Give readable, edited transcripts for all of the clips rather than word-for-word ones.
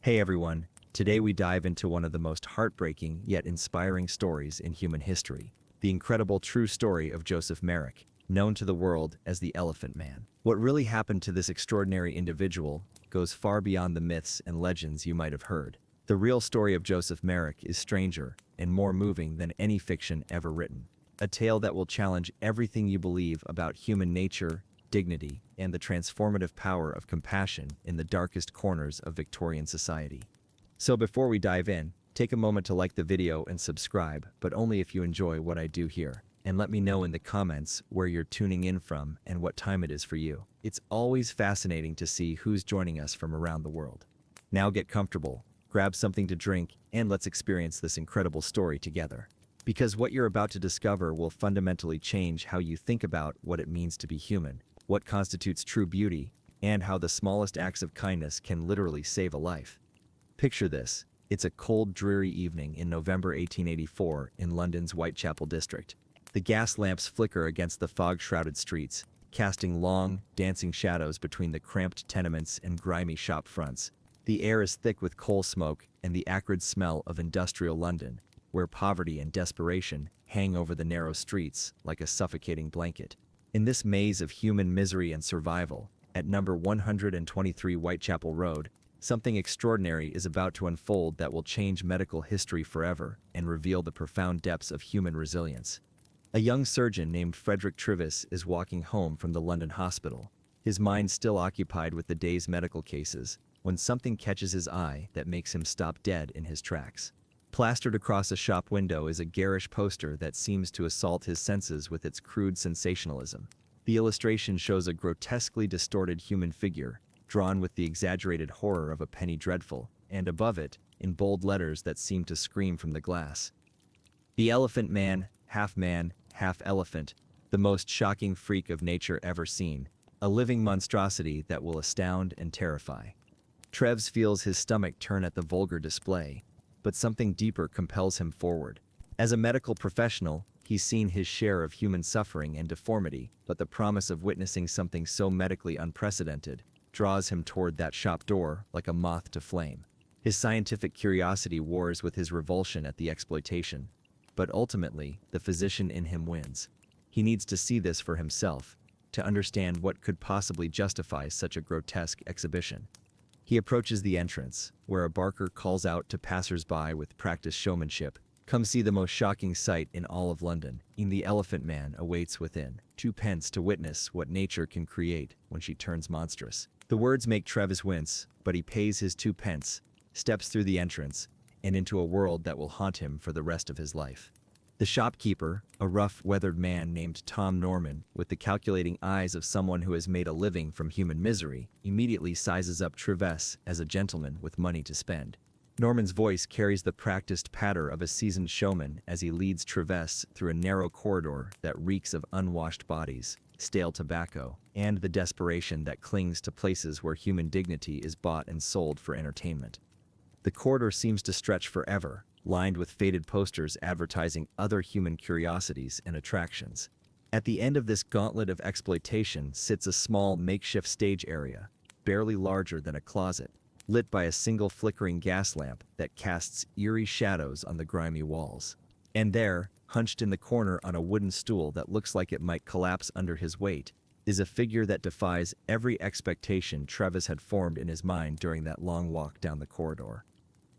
Hey everyone, today we dive into one of the most heartbreaking yet inspiring stories in human history, the incredible true story of Joseph Merrick, known to the world as the Elephant Man. What really happened to this extraordinary individual goes far beyond the myths and legends you might have heard. The real story of Joseph Merrick is stranger and more moving than any fiction ever written. A tale that will challenge everything you believe about human nature, dignity, and the transformative power of compassion in the darkest corners of Victorian society. So before we dive in, take a moment to like the video and subscribe, but only if you enjoy what I do here. And let me know in the comments where you're tuning in from and what time it is for you. It's always fascinating to see who's joining us from around the world. Now get comfortable, grab something to drink, and let's experience this incredible story together. Because what you're about to discover will fundamentally change how you think about what it means to be human, what constitutes true beauty, and how the smallest acts of kindness can literally save a life. Picture this. It's a cold, dreary evening in November 1884 in London's Whitechapel district. The gas lamps flicker against the fog-shrouded streets, casting long, dancing shadows between the cramped tenements and grimy shop fronts. The air is thick with coal smoke and the acrid smell of industrial London, where poverty and desperation hang over the narrow streets like a suffocating blanket. In this maze of human misery and survival, at number 123 Whitechapel Road, something extraordinary is about to unfold that will change medical history forever and reveal the profound depths of human resilience. A young surgeon named Frederick Trivis is walking home from the London hospital, his mind still occupied with the day's medical cases, when something catches his eye that makes him stop dead in his tracks. Plastered across a shop window is a garish poster that seems to assault his senses with its crude sensationalism. The illustration shows a grotesquely distorted human figure, drawn with the exaggerated horror of a penny dreadful, and above it, in bold letters that seem to scream from the glass, "The Elephant Man, half elephant, the most shocking freak of nature ever seen, a living monstrosity that will astound and terrify." Treves feels his stomach turn at the vulgar display, but something deeper compels him forward. As a medical professional, he's seen his share of human suffering and deformity, but the promise of witnessing something so medically unprecedented draws him toward that shop door like a moth to flame. His scientific curiosity wars with his revulsion at the exploitation, but ultimately, the physician in him wins. He needs to see this for himself, to understand what could possibly justify such a grotesque exhibition. He approaches the entrance, where a barker calls out to passers-by with practiced showmanship, "Come see the most shocking sight in all of London. The Elephant Man awaits within. 2 pence to witness what nature can create when she turns monstrous." The words make Treves wince, but he pays his 2 pence, steps through the entrance, and into a world that will haunt him for the rest of his life. The shopkeeper, a rough, weathered man named Tom Norman, with the calculating eyes of someone who has made a living from human misery, immediately sizes up Treves as a gentleman with money to spend. Norman's voice carries the practiced patter of a seasoned showman as he leads Treves through a narrow corridor that reeks of unwashed bodies, stale tobacco, and the desperation that clings to places where human dignity is bought and sold for entertainment. The corridor seems to stretch forever, lined with faded posters advertising other human curiosities and attractions. At the end of this gauntlet of exploitation sits a small makeshift stage area, barely larger than a closet, lit by a single flickering gas lamp that casts eerie shadows on the grimy walls. And there, hunched in the corner on a wooden stool that looks like it might collapse under his weight, is a figure that defies every expectation Treves had formed in his mind during that long walk down the corridor.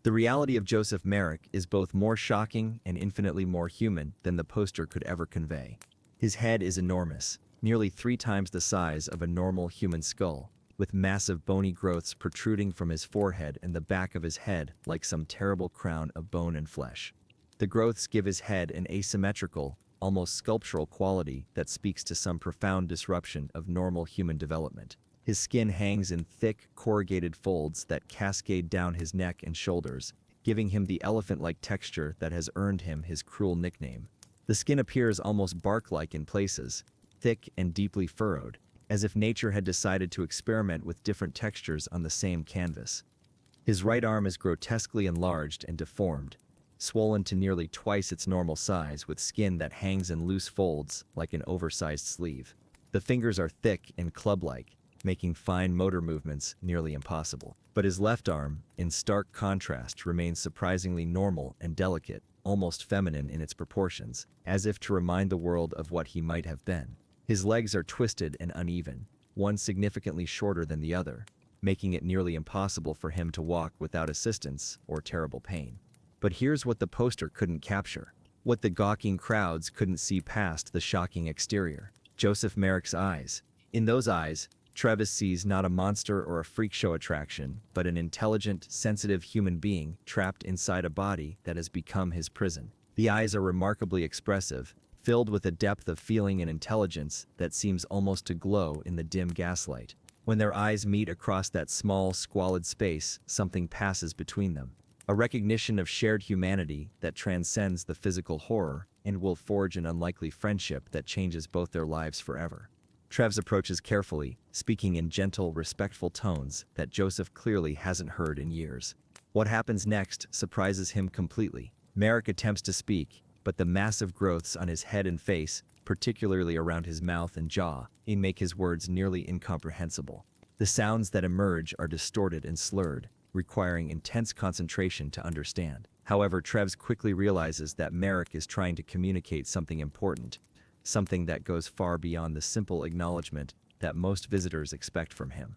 The reality of Joseph Merrick is both more shocking and infinitely more human than the poster could ever convey. His head is enormous, nearly 3 times the size of a normal human skull, with massive bony growths protruding from his forehead and the back of his head like some terrible crown of bone and flesh. The growths give his head an asymmetrical, almost sculptural quality that speaks to some profound disruption of normal human development. His skin hangs in thick, corrugated folds that cascade down his neck and shoulders, giving him the elephant-like texture that has earned him his cruel nickname. The skin appears almost bark-like in places, thick and deeply furrowed, as if nature had decided to experiment with different textures on the same canvas. His right arm is grotesquely enlarged and deformed, swollen to nearly twice its normal size with skin that hangs in loose folds like an oversized sleeve. The fingers are thick and club-like, making fine motor movements nearly impossible. But his left arm, in stark contrast, remains surprisingly normal and delicate, almost feminine in its proportions, as if to remind the world of what he might have been. His legs are twisted and uneven, one significantly shorter than the other, making it nearly impossible for him to walk without assistance or terrible pain. But here's what the poster couldn't capture. What the gawking crowds couldn't see past the shocking exterior. Joseph Merrick's eyes. In those eyes, Travis sees not a monster or a freak show attraction, but an intelligent, sensitive human being trapped inside a body that has become his prison. The eyes are remarkably expressive, filled with a depth of feeling and intelligence that seems almost to glow in the dim gaslight. When their eyes meet across that small, squalid space, something passes between them. A recognition of shared humanity that transcends the physical horror and will forge an unlikely friendship that changes both their lives forever. Trev's approaches carefully, speaking in gentle, respectful tones that Joseph clearly hasn't heard in years. What happens next surprises him completely. Merrick attempts to speak, but the massive growths on his head and face, particularly around his mouth and jaw, make his words nearly incomprehensible. The sounds that emerge are distorted and slurred, requiring intense concentration to understand. However, Trevs quickly realizes that Merrick is trying to communicate something important, something that goes far beyond the simple acknowledgement that most visitors expect from him.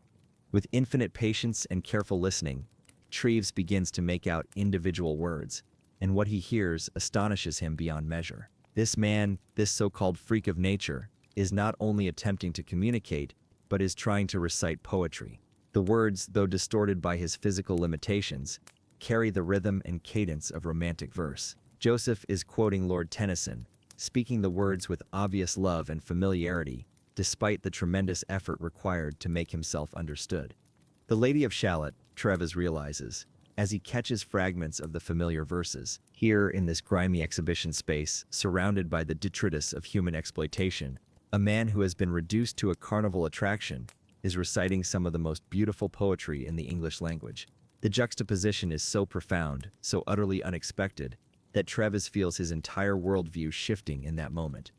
With infinite patience and careful listening, Treves begins to make out individual words, and what he hears astonishes him beyond measure. This man, this so-called freak of nature, is not only attempting to communicate, but is trying to recite poetry. The words, though distorted by his physical limitations, carry the rhythm and cadence of romantic verse. Joseph is quoting Lord Tennyson, speaking the words with obvious love and familiarity, despite the tremendous effort required to make himself understood. The Lady of Shalott, Treves realizes, as he catches fragments of the familiar verses, here in this grimy exhibition space, surrounded by the detritus of human exploitation, a man who has been reduced to a carnival attraction is reciting some of the most beautiful poetry in the English language. The juxtaposition is so profound, so utterly unexpected, that Treves feels his entire worldview shifting in that moment.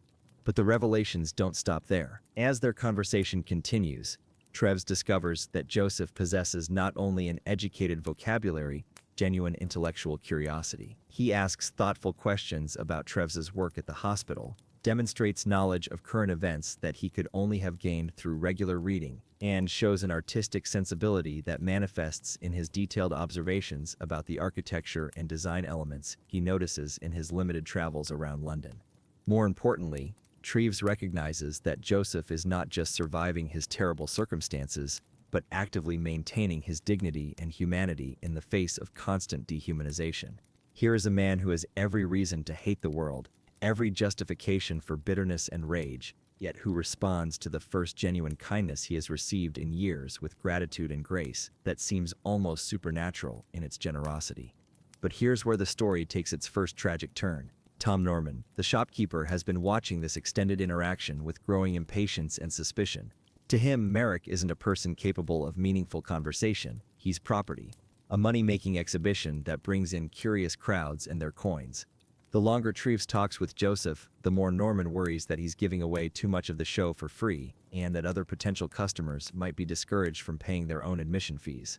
But the revelations don't stop there. As their conversation continues, Treves discovers that Joseph possesses not only an educated vocabulary, genuine intellectual curiosity. He asks thoughtful questions about Treves's work at the hospital, demonstrates knowledge of current events that he could only have gained through regular reading, and shows an artistic sensibility that manifests in his detailed observations about the architecture and design elements he notices in his limited travels around London. More importantly, Treves recognizes that Joseph is not just surviving his terrible circumstances, but actively maintaining his dignity and humanity in the face of constant dehumanization. Here is a man who has every reason to hate the world, every justification for bitterness and rage, yet who responds to the first genuine kindness he has received in years with gratitude and grace that seems almost supernatural in its generosity. But here's where the story takes its first tragic turn. Tom Norman, the shopkeeper, has been watching this extended interaction with growing impatience and suspicion. To him, Merrick isn't a person capable of meaningful conversation, he's property, a money-making exhibition that brings in curious crowds and their coins. The longer Treves talks with Joseph, the more Norman worries that he's giving away too much of the show for free, and that other potential customers might be discouraged from paying their own admission fees.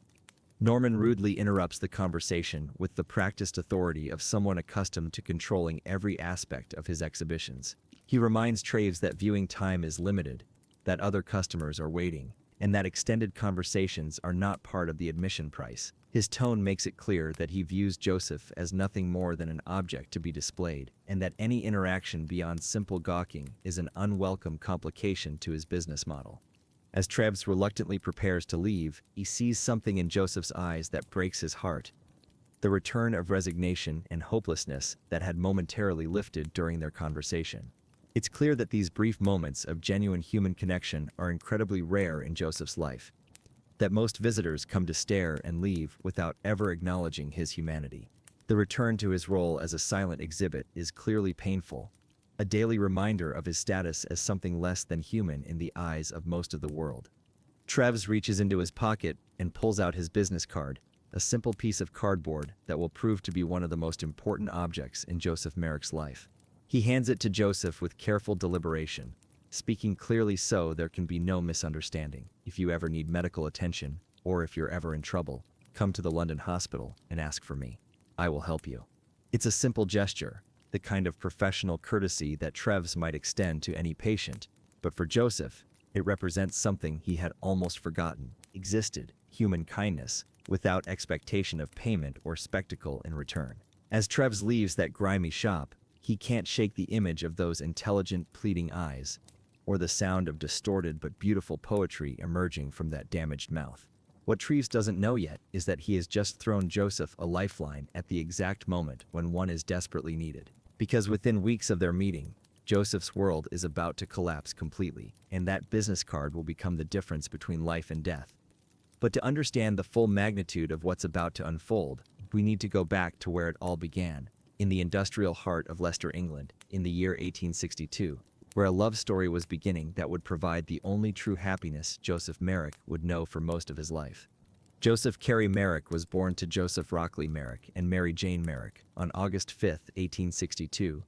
Norman rudely interrupts the conversation with the practiced authority of someone accustomed to controlling every aspect of his exhibitions. He reminds Treves that viewing time is limited, that other customers are waiting, and that extended conversations are not part of the admission price. His tone makes it clear that he views Joseph as nothing more than an object to be displayed, and that any interaction beyond simple gawking is an unwelcome complication to his business model. As Treves reluctantly prepares to leave, he sees something in Joseph's eyes that breaks his heart. The return of resignation and hopelessness that had momentarily lifted during their conversation. It's clear that these brief moments of genuine human connection are incredibly rare in Joseph's life, that most visitors come to stare and leave without ever acknowledging his humanity. The return to his role as a silent exhibit is clearly painful, a daily reminder of his status as something less than human in the eyes of most of the world. Treves reaches into his pocket and pulls out his business card, a simple piece of cardboard that will prove to be one of the most important objects in Joseph Merrick's life. He hands it to Joseph with careful deliberation, speaking clearly so there can be no misunderstanding. If you ever need medical attention, or if you're ever in trouble, come to the London hospital and ask for me. I will help you. It's a simple gesture, the kind of professional courtesy that Treves might extend to any patient, but for Joseph, it represents something he had almost forgotten existed: human kindness, without expectation of payment or spectacle in return. As Treves leaves that grimy shop, he can't shake the image of those intelligent, pleading eyes, or the sound of distorted but beautiful poetry emerging from that damaged mouth. What Treves doesn't know yet is that he has just thrown Joseph a lifeline at the exact moment when one is desperately needed. Because within weeks of their meeting, Joseph's world is about to collapse completely, and that business card will become the difference between life and death. But to understand the full magnitude of what's about to unfold, we need to go back to where it all began, in the industrial heart of Leicester, England, in the year 1862, where a love story was beginning that would provide the only true happiness Joseph Merrick would know for most of his life. Joseph Carey Merrick was born to Joseph Rockley Merrick and Mary Jane Merrick on August 5, 1862,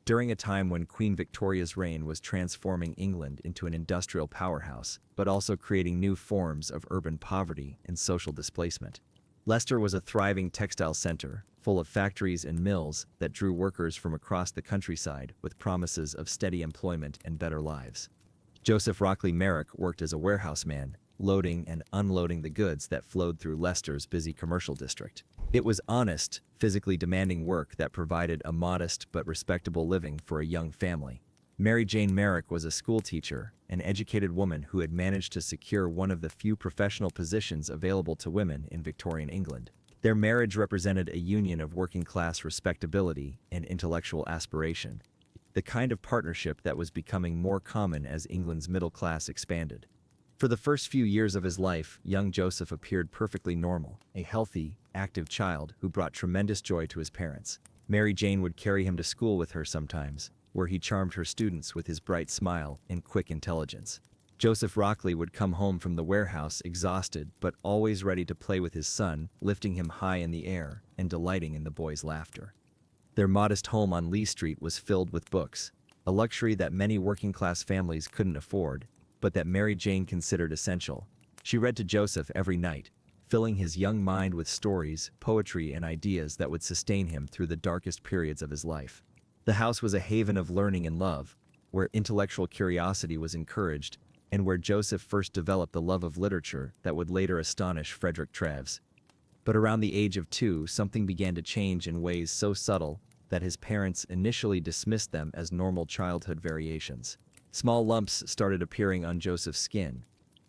during a time when Queen Victoria's reign was transforming England into an industrial powerhouse, but also creating new forms of urban poverty and social displacement. Leicester was a thriving textile center, full of factories and mills that drew workers from across the countryside with promises of steady employment and better lives. Joseph Rockley Merrick worked as a warehouseman, loading and unloading the goods that flowed through Leicester's busy commercial district. It was honest, physically demanding work that provided a modest but respectable living for a young family. Mary Jane Merrick was a schoolteacher, an educated woman who had managed to secure one of the few professional positions available to women in Victorian England. Their marriage represented a union of working-class respectability and intellectual aspiration, the kind of partnership that was becoming more common as England's middle class expanded. For the first few years of his life, young Joseph appeared perfectly normal, a healthy, active child who brought tremendous joy to his parents. Mary Jane would carry him to school with her sometimes, where he charmed her students with his bright smile and quick intelligence. Joseph Rockley would come home from the warehouse exhausted but always ready to play with his son, lifting him high in the air and delighting in the boy's laughter. Their modest home on Lee Street was filled with books, a luxury that many working-class families couldn't afford, but that Mary Jane considered essential. She read to Joseph every night, filling his young mind with stories, poetry, and ideas that would sustain him through the darkest periods of his life. The house was a haven of learning and love, where intellectual curiosity was encouraged, and where Joseph first developed the love of literature that would later astonish Frederick Treves. But around the age of 2, something began to change in ways so subtle that his parents initially dismissed them as normal childhood variations. Small lumps started appearing on Joseph's skin,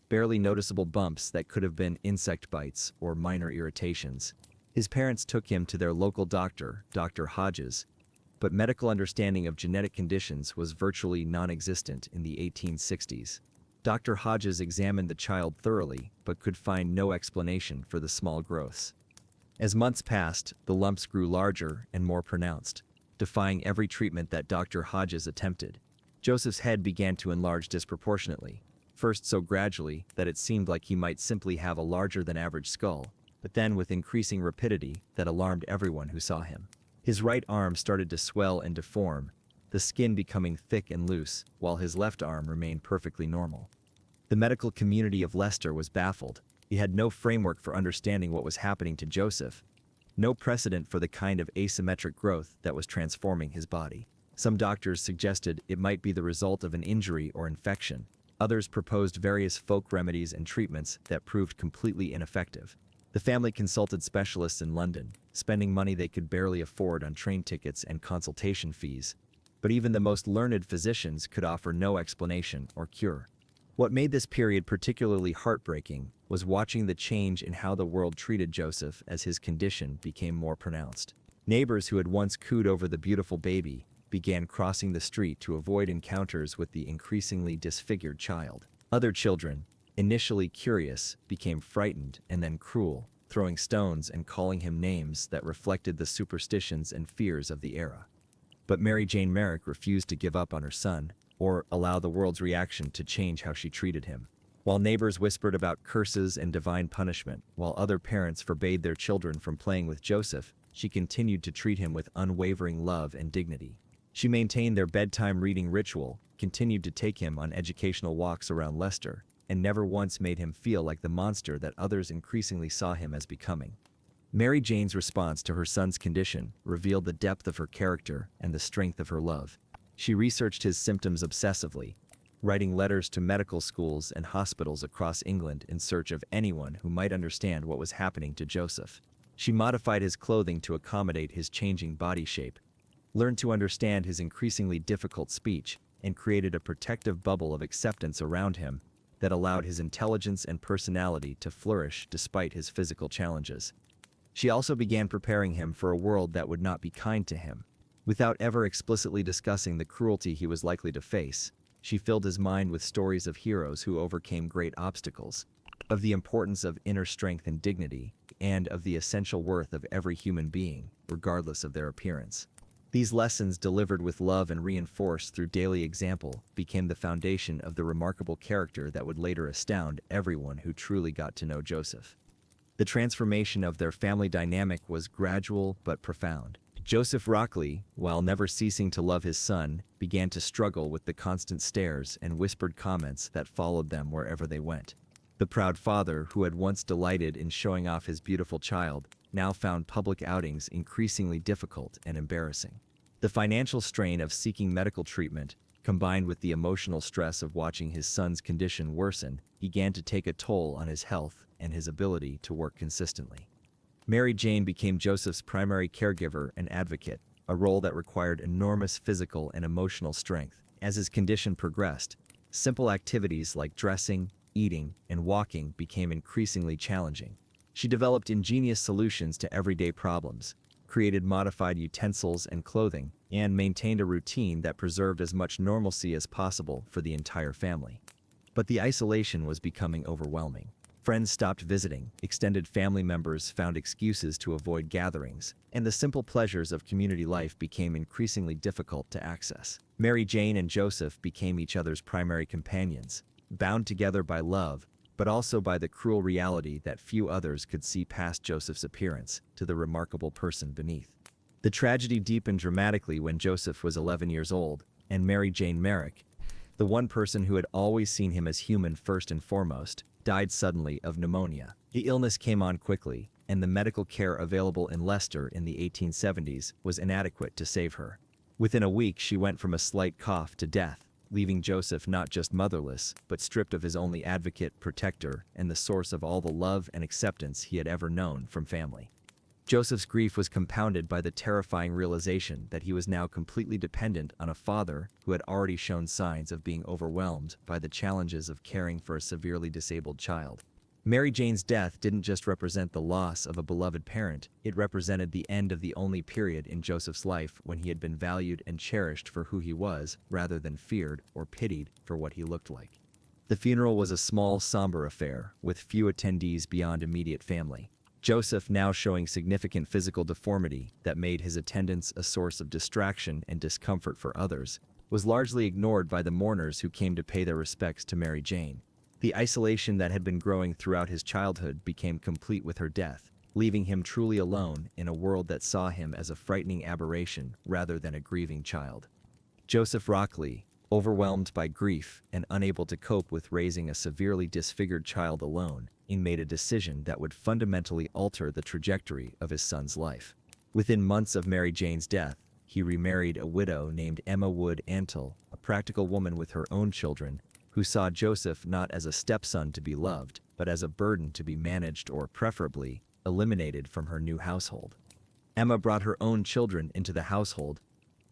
barely noticeable bumps that could have been insect bites or minor irritations. His parents took him to their local doctor, Dr. Hodges, but medical understanding of genetic conditions was virtually non-existent in the 1860s. Dr. Hodges examined the child thoroughly, but could find no explanation for the small growths. As months passed, the lumps grew larger and more pronounced, defying every treatment that Dr. Hodges attempted. Joseph's head began to enlarge disproportionately, first so gradually that it seemed like he might simply have a larger-than-average skull, but then with increasing rapidity that alarmed everyone who saw him. His right arm started to swell and deform, the skin becoming thick and loose, while his left arm remained perfectly normal. The medical community of Leicester was baffled. He had no framework for understanding what was happening to Joseph, no precedent for the kind of asymmetric growth that was transforming his body. Some doctors suggested it might be the result of an injury or infection. Others proposed various folk remedies and treatments that proved completely ineffective. The family consulted specialists in London, spending money they could barely afford on train tickets and consultation fees. But even the most learned physicians could offer no explanation or cure. What made this period particularly heartbreaking was watching the change in how the world treated Joseph as his condition became more pronounced. Neighbors who had once cooed over the beautiful baby began crossing the street to avoid encounters with the increasingly disfigured child. Other children, initially curious, became frightened and then cruel, throwing stones and calling him names that reflected the superstitions and fears of the era. But Mary Jane Merrick refused to give up on her son, or allow the world's reaction to change how she treated him. While neighbors whispered about curses and divine punishment, while other parents forbade their children from playing with Joseph, she continued to treat him with unwavering love and dignity. She maintained their bedtime reading ritual, continued to take him on educational walks around Leicester, and never once made him feel like the monster that others increasingly saw him as becoming. Mary Jane's response to her son's condition revealed the depth of her character and the strength of her love. She researched his symptoms obsessively, writing letters to medical schools and hospitals across England in search of anyone who might understand what was happening to Joseph. She modified his clothing to accommodate his changing body shape, learned to understand his increasingly difficult speech, and created a protective bubble of acceptance around him that allowed his intelligence and personality to flourish despite his physical challenges. She also began preparing him for a world that would not be kind to him. Without ever explicitly discussing the cruelty he was likely to face, she filled his mind with stories of heroes who overcame great obstacles, of the importance of inner strength and dignity, and of the essential worth of every human being, regardless of their appearance. These lessons, delivered with love and reinforced through daily example, became the foundation of the remarkable character that would later astound everyone who truly got to know Joseph. The transformation of their family dynamic was gradual but profound. Joseph Rockley, while never ceasing to love his son, began to struggle with the constant stares and whispered comments that followed them wherever they went. The proud father, who had once delighted in showing off his beautiful child, now found public outings increasingly difficult and embarrassing. The financial strain of seeking medical treatment, combined with the emotional stress of watching his son's condition worsen, began to take a toll on his health and his ability to work consistently. Mary Jane became Joseph's primary caregiver and advocate, a role that required enormous physical and emotional strength. As his condition progressed, simple activities like dressing, eating, and walking became increasingly challenging. She developed ingenious solutions to everyday problems, created modified utensils and clothing, and maintained a routine that preserved as much normalcy as possible for the entire family. But the isolation was becoming overwhelming. Friends stopped visiting, extended family members found excuses to avoid gatherings, and the simple pleasures of community life became increasingly difficult to access. Mary Jane and Joseph became each other's primary companions, bound together by love, but also by the cruel reality that few others could see past Joseph's appearance to the remarkable person beneath. The tragedy deepened dramatically when Joseph was 11 years old, and Mary Jane Merrick, the one person who had always seen him as human first and foremost, died suddenly of pneumonia. The illness came on quickly, and the medical care available in Leicester in the 1870s was inadequate to save her. Within a week, she went from a slight cough to death, leaving Joseph not just motherless, but stripped of his only advocate, protector, and the source of all the love and acceptance he had ever known from family. Joseph's grief was compounded by the terrifying realization that he was now completely dependent on a father who had already shown signs of being overwhelmed by the challenges of caring for a severely disabled child. Mary Jane's death didn't just represent the loss of a beloved parent, it represented the end of the only period in Joseph's life when he had been valued and cherished for who he was, rather than feared or pitied for what he looked like. The funeral was a small, somber affair, with few attendees beyond immediate family. Joseph, now showing significant physical deformity that made his attendance a source of distraction and discomfort for others, was largely ignored by the mourners who came to pay their respects to Mary Jane. The isolation that had been growing throughout his childhood became complete with her death, leaving him truly alone in a world that saw him as a frightening aberration rather than a grieving child. Joseph Rockley, overwhelmed by grief and unable to cope with raising a severely disfigured child alone, made a decision that would fundamentally alter the trajectory of his son's life. Within months of Mary Jane's death, he remarried a widow named Emma Wood Antle, a practical woman with her own children, who saw Joseph not as a stepson to be loved, but as a burden to be managed or, preferably, eliminated from her new household. Emma brought her own children into the household,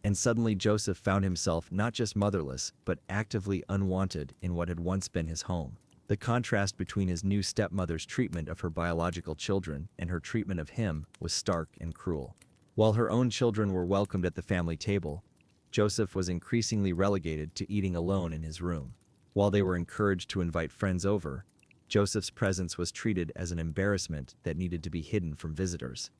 and suddenly Joseph found himself not just motherless, but actively unwanted in what had once been his home. The contrast between his new stepmother's treatment of her biological children and her treatment of him was stark and cruel. While her own children were welcomed at the family table, Joseph was increasingly relegated to eating alone in his room. While they were encouraged to invite friends over, Joseph's presence was treated as an embarrassment that needed to be hidden from visitors.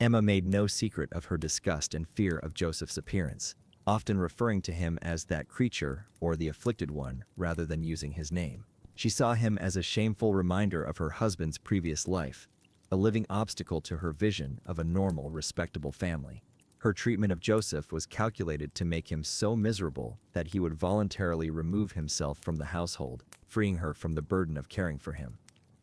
Emma made no secret of her disgust and fear of Joseph's appearance, often referring to him as that creature or the afflicted one rather than using his name. She saw him as a shameful reminder of her husband's previous life, a living obstacle to her vision of a normal, respectable family. Her treatment of Joseph was calculated to make him so miserable that he would voluntarily remove himself from the household, freeing her from the burden of caring for him.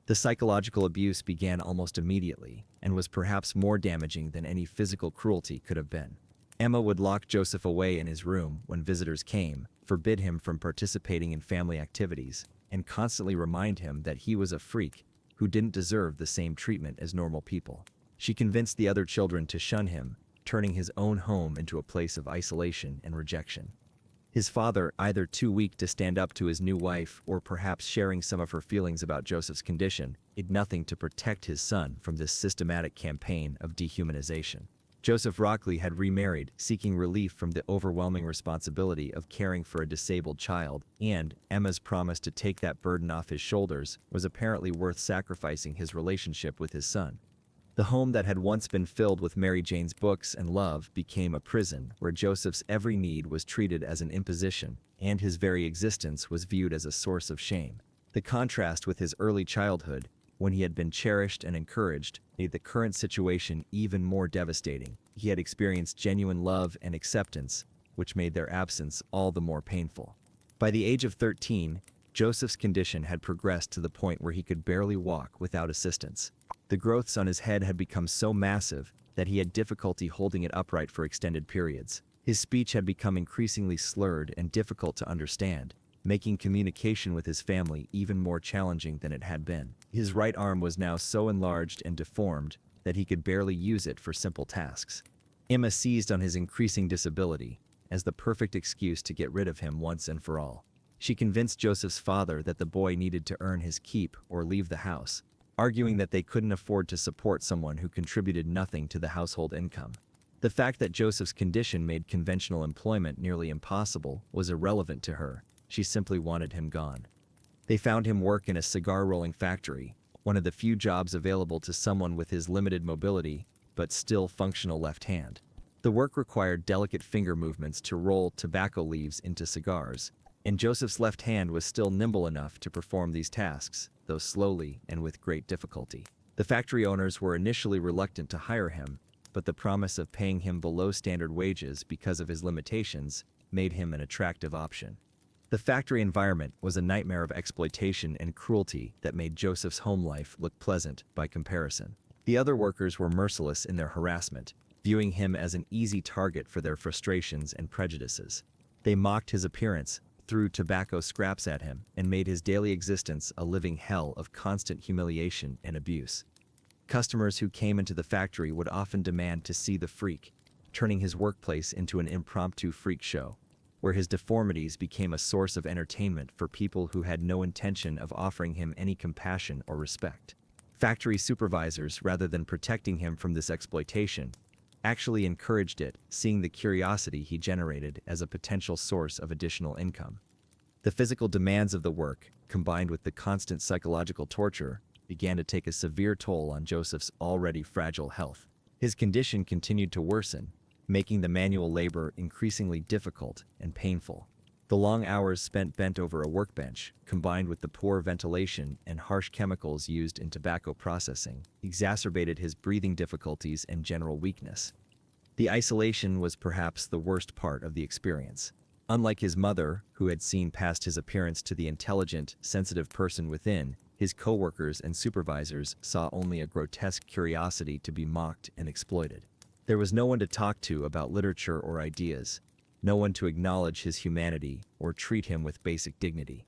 The psychological abuse began almost immediately and was perhaps more damaging than any physical cruelty could have been. Emma would lock Joseph away in his room when visitors came, forbid him from participating in family activities, and constantly remind him that he was a freak who didn't deserve the same treatment as normal people. She convinced the other children to shun him, turning his own home into a place of isolation and rejection. His father, either too weak to stand up to his new wife or perhaps sharing some of her feelings about Joseph's condition, did nothing to protect his son from this systematic campaign of dehumanization. Joseph Rockley had remarried, seeking relief from the overwhelming responsibility of caring for a disabled child, and Emma's promise to take that burden off his shoulders was apparently worth sacrificing his relationship with his son. The home that had once been filled with Mary Jane's books and love became a prison where Joseph's every need was treated as an imposition, and his very existence was viewed as a source of shame. The contrast with his early childhood, when he had been cherished and encouraged, made the current situation even more devastating. He had experienced genuine love and acceptance, which made their absence all the more painful. By the age of 13, Joseph's condition had progressed to the point where he could barely walk without assistance. The growths on his head had become so massive that he had difficulty holding it upright for extended periods. His speech had become increasingly slurred and difficult to understand, making communication with his family even more challenging than it had been. His right arm was now so enlarged and deformed that he could barely use it for simple tasks. Emma seized on his increasing disability as the perfect excuse to get rid of him once and for all. She convinced Joseph's father that the boy needed to earn his keep or leave the house, arguing that they couldn't afford to support someone who contributed nothing to the household income. The fact that Joseph's condition made conventional employment nearly impossible was irrelevant to her. She simply wanted him gone. They found him work in a cigar rolling factory, one of the few jobs available to someone with his limited mobility but still functional left hand. The work required delicate finger movements to roll tobacco leaves into cigars, and Joseph's left hand was still nimble enough to perform these tasks, though slowly and with great difficulty. The factory owners were initially reluctant to hire him, but the promise of paying him below standard wages because of his limitations made him an attractive option. The factory environment was a nightmare of exploitation and cruelty that made Joseph's home life look pleasant by comparison. The other workers were merciless in their harassment, viewing him as an easy target for their frustrations and prejudices. They mocked his appearance, threw tobacco scraps at him, and made his daily existence a living hell of constant humiliation and abuse. Customers who came into the factory would often demand to see the freak, turning his workplace into an impromptu freak show, where his deformities became a source of entertainment for people who had no intention of offering him any compassion or respect. Factory supervisors, rather than protecting him from this exploitation, actually encouraged it, seeing the curiosity he generated as a potential source of additional income. The physical demands of the work, combined with the constant psychological torture, began to take a severe toll on Joseph's already fragile health. His condition continued to worsen, making the manual labor increasingly difficult and painful. The long hours spent bent over a workbench, combined with the poor ventilation and harsh chemicals used in tobacco processing, exacerbated his breathing difficulties and general weakness. The isolation was perhaps the worst part of the experience. Unlike his mother, who had seen past his appearance to the intelligent, sensitive person within, his co-workers and supervisors saw only a grotesque curiosity to be mocked and exploited. There was no one to talk to about literature or ideas, no one to acknowledge his humanity or treat him with basic dignity.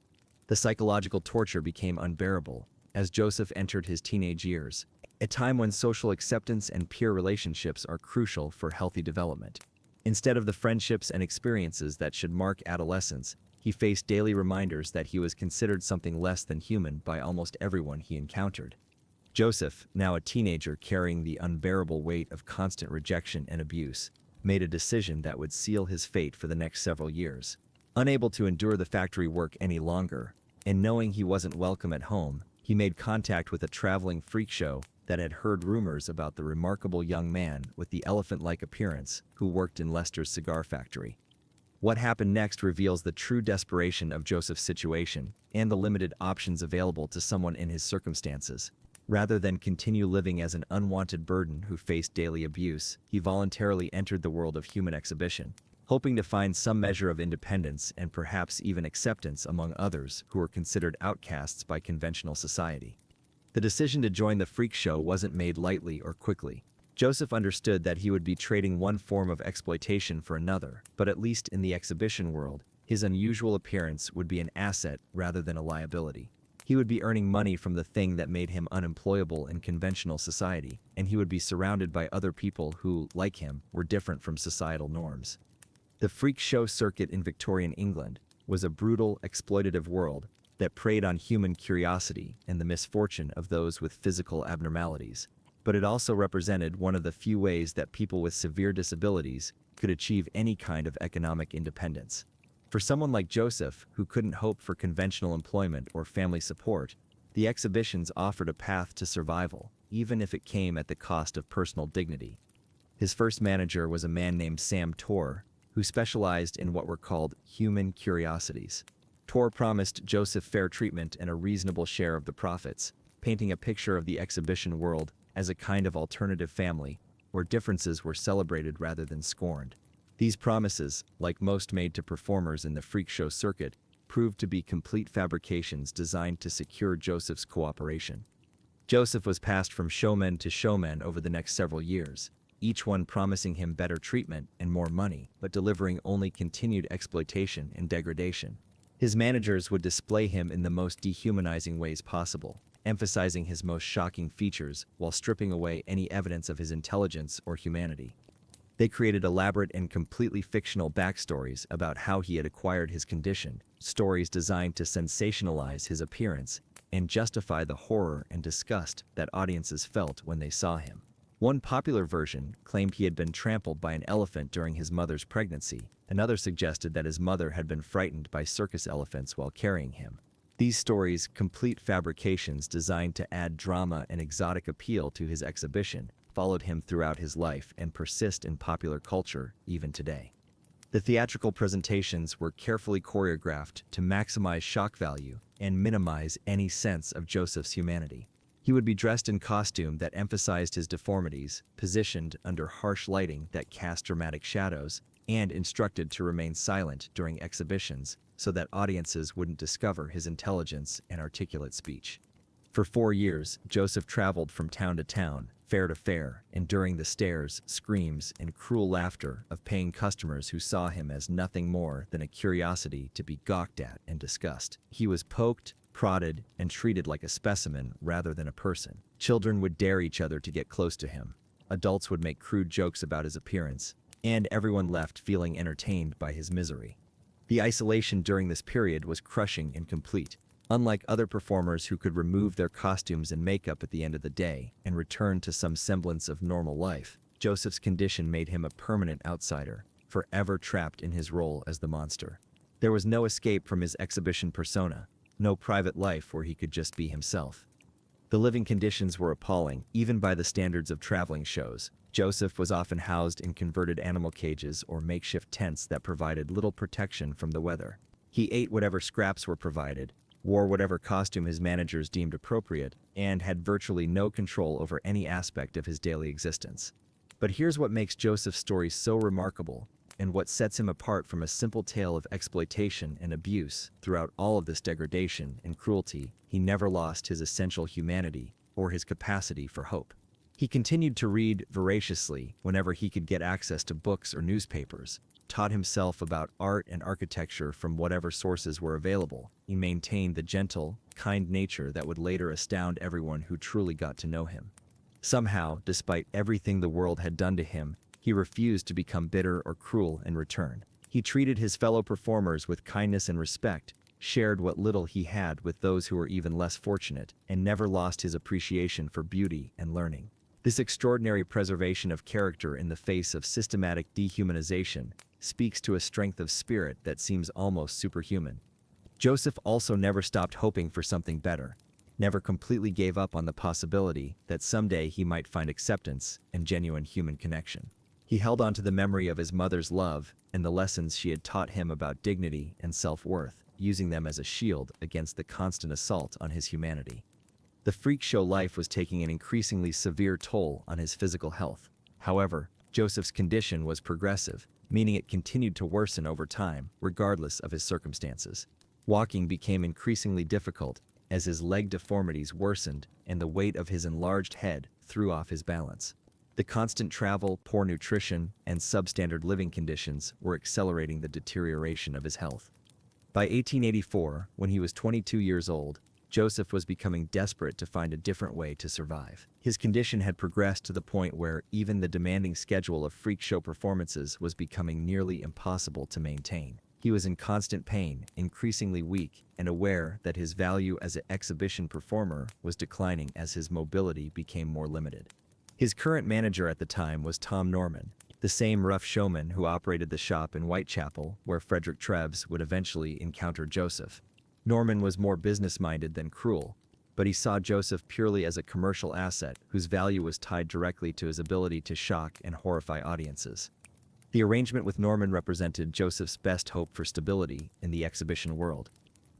The psychological torture became unbearable as Joseph entered his teenage years, a time when social acceptance and peer relationships are crucial for healthy development. Instead of the friendships and experiences that should mark adolescence, he faced daily reminders that he was considered something less than human by almost everyone he encountered. Joseph, now a teenager carrying the unbearable weight of constant rejection and abuse, made a decision that would seal his fate for the next several years. Unable to endure the factory work any longer, and knowing he wasn't welcome at home, he made contact with a traveling freak show that had heard rumors about the remarkable young man with the elephant-like appearance who worked in Lester's cigar factory. What happened next reveals the true desperation of Joseph's situation and the limited options available to someone in his circumstances. Rather than continue living as an unwanted burden who faced daily abuse, he voluntarily entered the world of human exhibition, hoping to find some measure of independence and perhaps even acceptance among others who were considered outcasts by conventional society. The decision to join the freak show wasn't made lightly or quickly. Joseph understood that he would be trading one form of exploitation for another, but at least in the exhibition world, his unusual appearance would be an asset rather than a liability. He would be earning money from the thing that made him unemployable in conventional society, and he would be surrounded by other people who, like him, were different from societal norms. The freak show circuit in Victorian England was a brutal, exploitative world that preyed on human curiosity and the misfortune of those with physical abnormalities. But it also represented one of the few ways that people with severe disabilities could achieve any kind of economic independence. For someone like Joseph, who couldn't hope for conventional employment or family support, the exhibitions offered a path to survival, even if it came at the cost of personal dignity. His first manager was a man named Sam Torr, who specialized in what were called human curiosities. Torr promised Joseph fair treatment and a reasonable share of the profits, painting a picture of the exhibition world as a kind of alternative family, where differences were celebrated rather than scorned. These promises, like most made to performers in the freak show circuit, proved to be complete fabrications designed to secure Joseph's cooperation. Joseph was passed from showman to showman over the next several years, each one promising him better treatment and more money, but delivering only continued exploitation and degradation. His managers would display him in the most dehumanizing ways possible, emphasizing his most shocking features while stripping away any evidence of his intelligence or humanity. They created elaborate and completely fictional backstories about how he had acquired his condition, stories designed to sensationalize his appearance and justify the horror and disgust that audiences felt when they saw him. One popular version claimed he had been trampled by an elephant during his mother's pregnancy. Another suggested that his mother had been frightened by circus elephants while carrying him. These stories, complete fabrications designed to add drama and exotic appeal to his exhibition, followed him throughout his life and persist in popular culture even today. The theatrical presentations were carefully choreographed to maximize shock value and minimize any sense of Joseph's humanity. He would be dressed in costume that emphasized his deformities, positioned under harsh lighting that cast dramatic shadows, and instructed to remain silent during exhibitions so that audiences wouldn't discover his intelligence and articulate speech. For 4 years, Joseph traveled from town to town, fair to fair, enduring the stares, screams, and cruel laughter of paying customers who saw him as nothing more than a curiosity to be gawked at and discussed. He was poked, prodded, and treated like a specimen rather than a person. Children would dare each other to get close to him. Adults would make crude jokes about his appearance, and everyone left feeling entertained by his misery. The isolation during this period was crushing and complete. Unlike other performers who could remove their costumes and makeup at the end of the day and return to some semblance of normal life, Joseph's condition made him a permanent outsider, forever trapped in his role as the monster. There was no escape from his exhibition persona, no private life where he could just be himself. The living conditions were appalling, even by the standards of traveling shows. Joseph was often housed in converted animal cages or makeshift tents that provided little protection from the weather. He ate whatever scraps were provided, wore whatever costume his managers deemed appropriate, and had virtually no control over any aspect of his daily existence. But here's what makes Joseph's story so remarkable, and what sets him apart from a simple tale of exploitation and abuse. Throughout all of this degradation and cruelty, he never lost his essential humanity or his capacity for hope. He continued to read voraciously whenever he could get access to books or newspapers, taught himself about art and architecture from whatever sources were available. He maintained the gentle, kind nature that would later astound everyone who truly got to know him. Somehow, despite everything the world had done to him, he refused to become bitter or cruel in return. He treated his fellow performers with kindness and respect, shared what little he had with those who were even less fortunate, and never lost his appreciation for beauty and learning. This extraordinary preservation of character in the face of systematic dehumanization speaks to a strength of spirit that seems almost superhuman. Joseph also never stopped hoping for something better, never completely gave up on the possibility that someday he might find acceptance and genuine human connection. He held on to the memory of his mother's love and the lessons she had taught him about dignity and self-worth, using them as a shield against the constant assault on his humanity. The freak show life was taking an increasingly severe toll on his physical health. However, Joseph's condition was progressive, meaning it continued to worsen over time, regardless of his circumstances. Walking became increasingly difficult as his leg deformities worsened and the weight of his enlarged head threw off his balance. The constant travel, poor nutrition, and substandard living conditions were accelerating the deterioration of his health. By 1884, when he was 22 years old, Joseph was becoming desperate to find a different way to survive. His condition had progressed to the point where even the demanding schedule of freak show performances was becoming nearly impossible to maintain. He was in constant pain, increasingly weak, and aware that his value as an exhibition performer was declining as his mobility became more limited. His current manager at the time was Tom Norman, the same rough showman who operated the shop in Whitechapel where Frederick Treves would eventually encounter Joseph. Norman was more business-minded than cruel, but he saw Joseph purely as a commercial asset whose value was tied directly to his ability to shock and horrify audiences. The arrangement with Norman represented Joseph's best hope for stability in the exhibition world,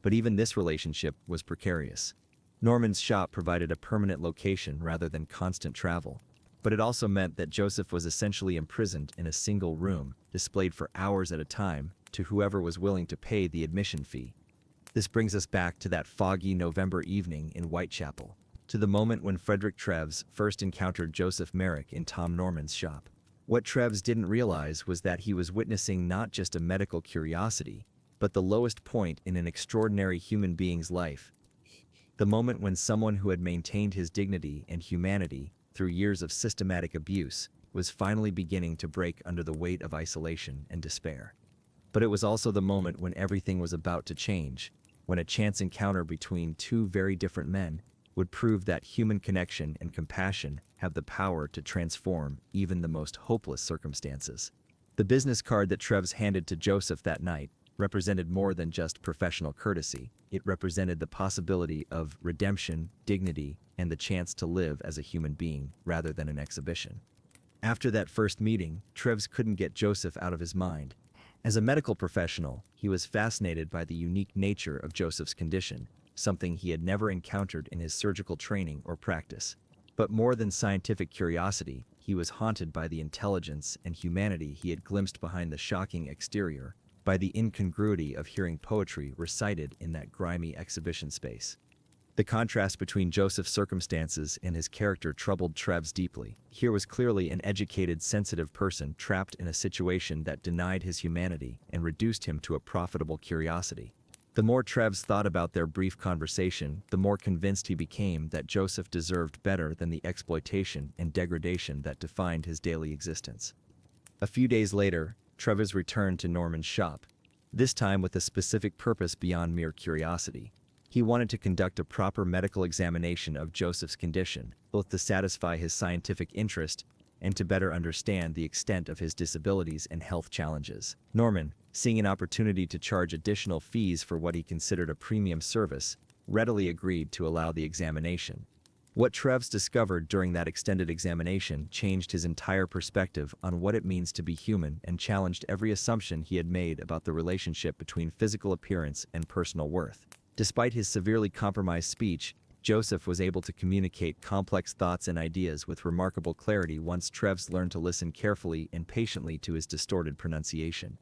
but even this relationship was precarious. Norman's shop provided a permanent location rather than constant travel, but it also meant that Joseph was essentially imprisoned in a single room, displayed for hours at a time to whoever was willing to pay the admission fee. This brings us back to that foggy November evening in Whitechapel, to the moment when Frederick Treves first encountered Joseph Merrick in Tom Norman's shop. What Treves didn't realize was that he was witnessing not just a medical curiosity, but the lowest point in an extraordinary human being's life. The moment when someone who had maintained his dignity and humanity through years of systematic abuse was finally beginning to break under the weight of isolation and despair. But it was also the moment when everything was about to change, when a chance encounter between two very different men would prove that human connection and compassion have the power to transform even the most hopeless circumstances. The business card that Treves handed to Joseph that night represented more than just professional courtesy. It represented the possibility of redemption, dignity, and the chance to live as a human being rather than an exhibition. After that first meeting, Treves couldn't get Joseph out of his mind. As a medical professional, he was fascinated by the unique nature of Joseph's condition, something he had never encountered in his surgical training or practice. But more than scientific curiosity, he was haunted by the intelligence and humanity he had glimpsed behind the shocking exterior, by the incongruity of hearing poetry recited in that grimy exhibition space. The contrast between Joseph's circumstances and his character troubled Treves deeply. Here was clearly an educated, sensitive person trapped in a situation that denied his humanity and reduced him to a profitable curiosity. The more Treves thought about their brief conversation, the more convinced he became that Joseph deserved better than the exploitation and degradation that defined his daily existence. A few days later, Treves returned to Norman's shop, this time with a specific purpose beyond mere curiosity. He wanted to conduct a proper medical examination of Joseph's condition, both to satisfy his scientific interest and to better understand the extent of his disabilities and health challenges. Norman, seeing an opportunity to charge additional fees for what he considered a premium service, readily agreed to allow the examination. What Treves discovered during that extended examination changed his entire perspective on what it means to be human and challenged every assumption he had made about the relationship between physical appearance and personal worth. Despite his severely compromised speech, Joseph was able to communicate complex thoughts and ideas with remarkable clarity once Treves learned to listen carefully and patiently to his distorted pronunciation.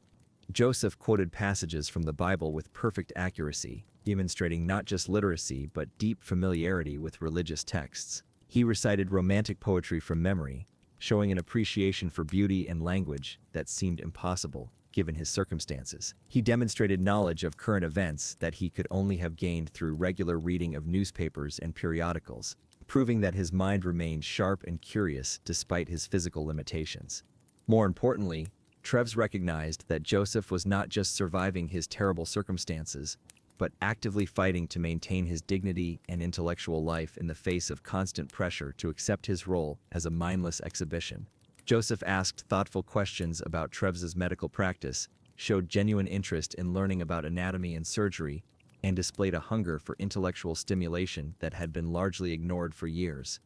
Joseph quoted passages from the Bible with perfect accuracy, demonstrating not just literacy but deep familiarity with religious texts. He recited romantic poetry from memory, showing an appreciation for beauty and language that seemed impossible given his circumstances. He demonstrated knowledge of current events that he could only have gained through regular reading of newspapers and periodicals, proving that his mind remained sharp and curious despite his physical limitations. More importantly, Treves recognized that Joseph was not just surviving his terrible circumstances, but actively fighting to maintain his dignity and intellectual life in the face of constant pressure to accept his role as a mindless exhibition. Joseph asked thoughtful questions about Treves's medical practice, showed genuine interest in learning about anatomy and surgery, and displayed a hunger for intellectual stimulation that had been largely ignored for years.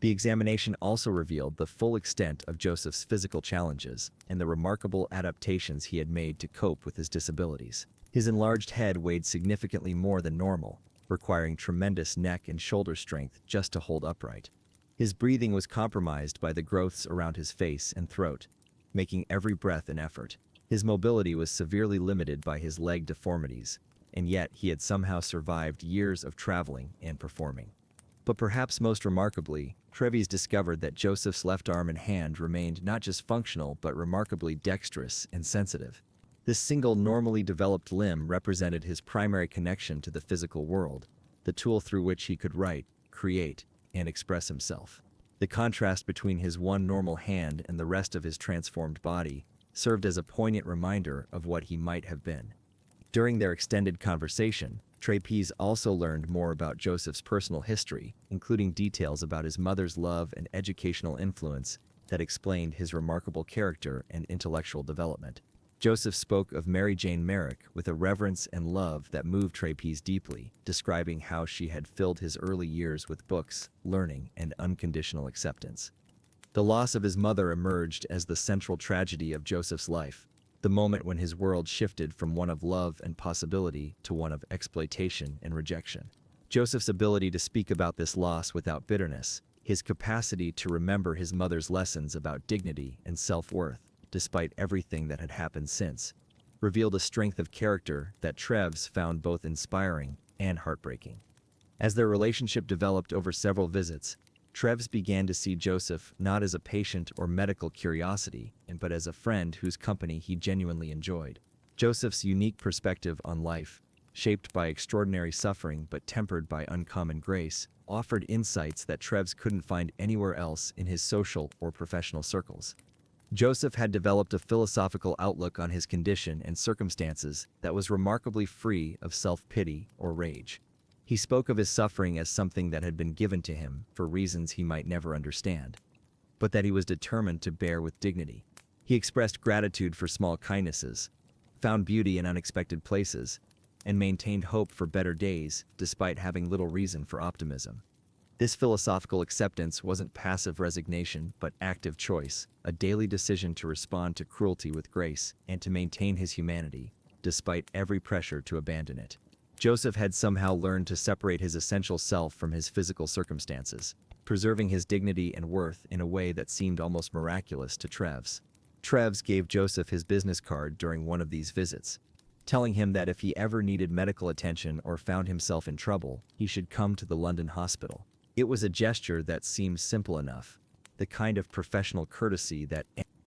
The examination also revealed the full extent of Joseph's physical challenges and the remarkable adaptations he had made to cope with his disabilities. His enlarged head weighed significantly more than normal, requiring tremendous neck and shoulder strength just to hold upright. His breathing was compromised by the growths around his face and throat, making every breath an effort. His mobility was severely limited by his leg deformities, and yet he had somehow survived years of traveling and performing. But perhaps most remarkably, Treves discovered that Joseph's left arm and hand remained not just functional but remarkably dexterous and sensitive. This single normally developed limb represented his primary connection to the physical world, the tool through which he could write, create, and express himself. The contrast between his one normal hand and the rest of his transformed body served as a poignant reminder of what he might have been. During their extended conversation, Treves also learned more about Joseph's personal history, including details about his mother's love and educational influence that explained his remarkable character and intellectual development. Joseph spoke of Mary Jane Merrick with a reverence and love that moved Treves deeply, describing how she had filled his early years with books, learning, and unconditional acceptance. The loss of his mother emerged as the central tragedy of Joseph's life, the moment when his world shifted from one of love and possibility to one of exploitation and rejection. Joseph's ability to speak about this loss without bitterness, his capacity to remember his mother's lessons about dignity and self-worth, despite everything that had happened since, revealed a strength of character that Treves found both inspiring and heartbreaking. As their relationship developed over several visits, Treves began to see Joseph not as a patient or medical curiosity, but as a friend whose company he genuinely enjoyed. Joseph's unique perspective on life, shaped by extraordinary suffering but tempered by uncommon grace, offered insights that Treves couldn't find anywhere else in his social or professional circles. Joseph had developed a philosophical outlook on his condition and circumstances that was remarkably free of self-pity or rage. He spoke of his suffering as something that had been given to him for reasons he might never understand, but that he was determined to bear with dignity. He expressed gratitude for small kindnesses, found beauty in unexpected places, and maintained hope for better days despite having little reason for optimism. This philosophical acceptance wasn't passive resignation but active choice, a daily decision to respond to cruelty with grace and to maintain his humanity, despite every pressure to abandon it. Joseph had somehow learned to separate his essential self from his physical circumstances, preserving his dignity and worth in a way that seemed almost miraculous to Treves. Treves gave Joseph his business card during one of these visits, telling him that if he ever needed medical attention or found himself in trouble, he should come to the London hospital. It was a gesture that seemed simple enough, the kind of professional courtesy that